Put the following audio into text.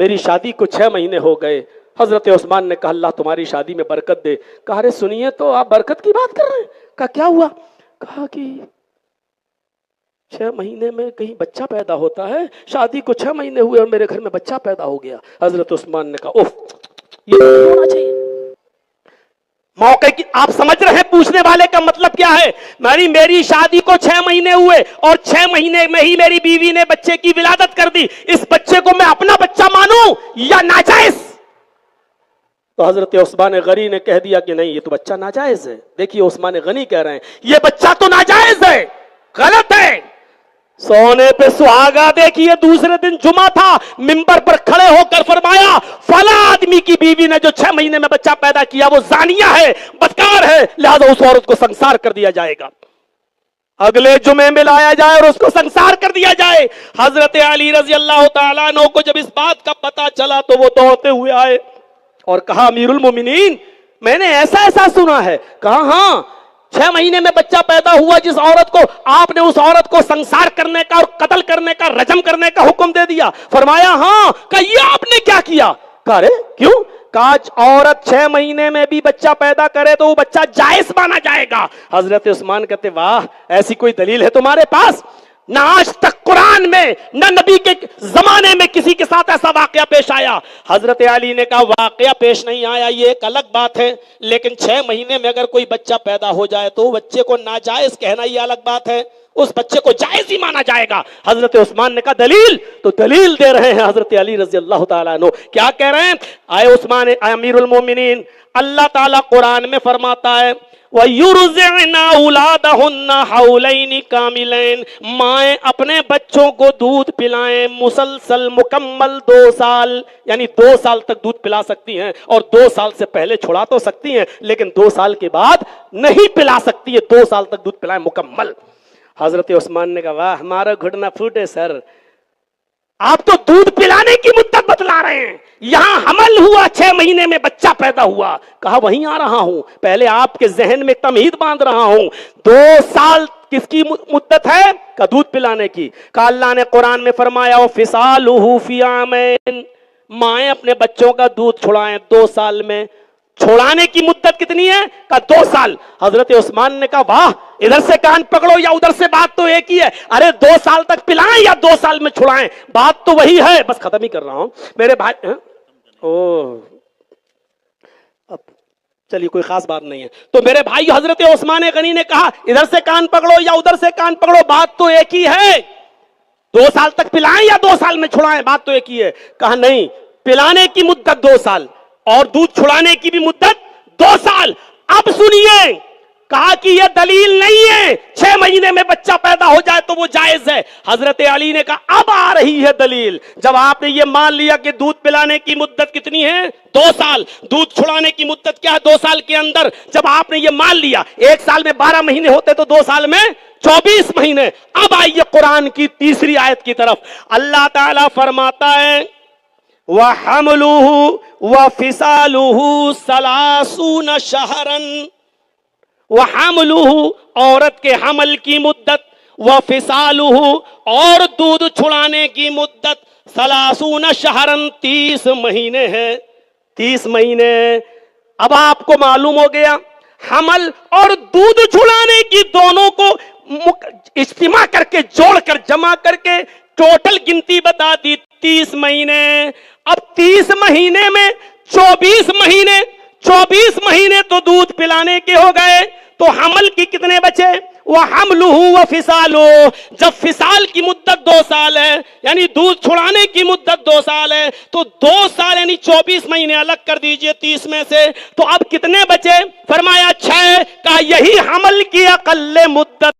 میری شادی کو 6 مہینے ہو گئے۔ حضرت عثمان نے کہا اللہ تمہاری شادی میں برکت دے۔ کہا ارے سنیے تو آپ برکت کی بات کر رہے ہیں؟ کہا کیا ہوا؟ کہا کہ 6 مہینے میں کہیں بچہ پیدا ہوتا ہے، شادی کو 6 مہینے ہوئے اور میرے گھر میں بچہ پیدا ہو گیا۔ حضرت عثمان نے کہا اوف، یہ نہیں ہونا چاہیے۔ موقع کی آپ سمجھ رہے ہیں پوچھنے والے کا مطلب کیا ہے؟ میری شادی کو 6 مہینے ہوئے اور 6 مہینے میں ہی میری بیوی نے بچے کی ولادت کر دی، اس بچے کو میں اپنا بچہ مانوں یا ناجائز؟ تو حضرت عثمان غنی نے کہہ دیا کہ نہیں، یہ تو بچہ ناجائز ہے۔ دیکھیے عثمان غنی کہہ رہے ہیں یہ بچہ تو ناجائز ہے، غلط ہے۔ سونے پہ سہاگا۔ دیکھیے دوسرے دن جمعہ تھا، منبر پر کھڑے ہو کر فرمایا فلاں آدمی کی بیوی نے جو 6 مہینے میں بچہ پیدا کیا وہ زانیہ ہے، بدکار ہے، لہذا اس عورت کو سنسار کر دیا جائے گا۔ اگلے جمعے میں لایا جائے اور اس کو سنسار کر دیا جائے۔ حضرت علی رضی اللہ تعالیٰ عنہ کو جب اس بات کا پتا چلا تو وہ دوڑتے ہوئے آئے اور کہا امیر المومنین میں نے ایسا ایسا سنا ہے۔ کہا ہاں 6 مہینے میں بچہ پیدا ہوا جس عورت کو آپ نے اس عورت کو سنسار کرنے کا اور قتل کرنے کا، رجم کرنے کا حکم دے دیا۔ فرمایا ہاں۔ کہا یہ آپ نے کیا کیا؟ کہا ارے کیوں؟ کہا عورت 6 مہینے میں بھی بچہ پیدا کرے تو وہ بچہ جائز مانا جائے گا۔ حضرت عثمان کہتے واہ، ایسی کوئی دلیل ہے تمہارے پاس؟ نہ آج تک قرآن میں نہ نبی کے زمانے میں کسی کے ساتھ ایسا واقعہ پیش آیا۔ حضرت علی نے کہا واقعہ پیش نہیں آیا یہ ایک الگ بات ہے، لیکن 6 مہینے میں اگر کوئی بچہ پیدا ہو جائے تو بچے کو ناجائز کہنا یہ الگ بات ہے، اس بچے کو جائز ہی مانا جائے گا۔ حضرت عثمان نے کہا دلیل؟ تو دلیل دے رہے ہیں حضرت علی رضی اللہ تعالیٰ عنہ۔ کیا کہہ رہے ہیں؟ آئے عثمان اے امیر المومنین، اللہ تعالیٰ قرآن میں فرماتا ہے وَيُرْزِعْنَ أَوْلَادَهُنَّ حَوْلَيْنِ كَامِلَيْنِ، مائیں اپنے بچوں کو دودھ پلائیں مسلسل مکمل 2 سال، یعنی 2 سال تک دودھ پلا سکتی ہیں، اور 2 سال سے پہلے چھڑا تو سکتی ہیں لیکن 2 سال کے بعد نہیں پلا سکتی ہے، 2 سال تک دودھ پلائیں مکمل۔ حضرت عثمان نے کہا واہ ہمارا گھٹنا پھوٹے سر، آپ تو دودھ پلانے کی مدت بتلا رہے ہیں، یہاں حمل ہوا 6 مہینے میں بچہ پیدا ہوا۔ کہا وہیں آ رہا ہوں، پہلے آپ کے ذہن میں تمہید باندھ رہا ہوں۔ 2 سال کس کی مدت ہے؟ کہ دودھ پلانے کی۔ کہا اللہ نے قرآن میں فرمایا وَفِصَالُهُ فِي عَامَيْنِ، مائیں اپنے بچوں کا دودھ چھڑائیں 2 سال میں۔ چھوڑانے کی مدت کتنی ہے؟ کہا 2 سال۔ حضرت عثمان نے کہا واہ، ادھر سے کان پکڑو یا ادھر سے، بات تو ایک ہی ہے۔ ارے 2 سال تک پلائیں یا 2 سال میں چھڑائیں، بات تو وہی ہے۔ بس ختم ہی کر رہا ہوں میرے بھائی۔ اب چلیے کوئی خاص بات نہیں ہے تو میرے بھائی، حضرت عثمان غنی نے کہا ادھر سے کان پکڑو یا ادھر سے کان پکڑو، بات تو ایک ہی ہے۔ 2 سال تک پلائیں یا 2 سال میں چھڑائیں، بات تو ایک ہی ہے۔ کہا نہیں، پلانے کی مدت 2 سال اور دودھ چھڑانے کی بھی مدت 2 سال۔ اب سنیے، کہا کہ یہ دلیل نہیں ہے 6 مہینے میں بچہ پیدا ہو جائے تو وہ جائز ہے۔ حضرت علی نے کہا اب آ رہی ہے دلیل۔ جب آپ نے یہ مان لیا کہ دودھ پلانے کی مدت کتنی ہے 2 سال، دودھ چھڑانے کی مدت کیا ہے 2 سال کے اندر، جب آپ نے یہ مان لیا 1 سال میں 12 مہینے ہوتے تو 2 سال میں 24 مہینے۔ اب آئیے قرآن کی تیسری آیت کی طرف۔ اللہ تعالیٰ فرماتا ہے وَحَمْلُهُ وَفِصَالُهُ 30 شَهْرًا، وَحَمْلُهُ عورت کے حمل کی مدت، وَفِصَالُهُ اور دودھ چھڑانے کی مدت 30 شَهْرًا 30 مہینے ہے۔ 30 مہینے۔ اب آپ کو معلوم ہو گیا حمل اور دودھ چھڑانے کی دونوں کو اجتماع کر کے، جوڑ کر، جمع کر کے ٹوٹل گنتی بتا دی 30 مہینے۔ اب 30 مہینے میں 24 مہینے، 24 مہینے تو دودھ پلانے کے ہو گئے، تو حمل کی کتنے بچے؟ وَحَمْلُهُ وَفِصَالُهُ، جب فصال کی مدت 2 سال ہے یعنی دودھ چھڑانے کی مدت 2 سال ہے تو 2 سال یعنی 24 مہینے الگ کر دیجئے 30 میں سے، تو اب کتنے بچے؟ فرمایا 6۔ کہا یہی حمل کی اقل مدت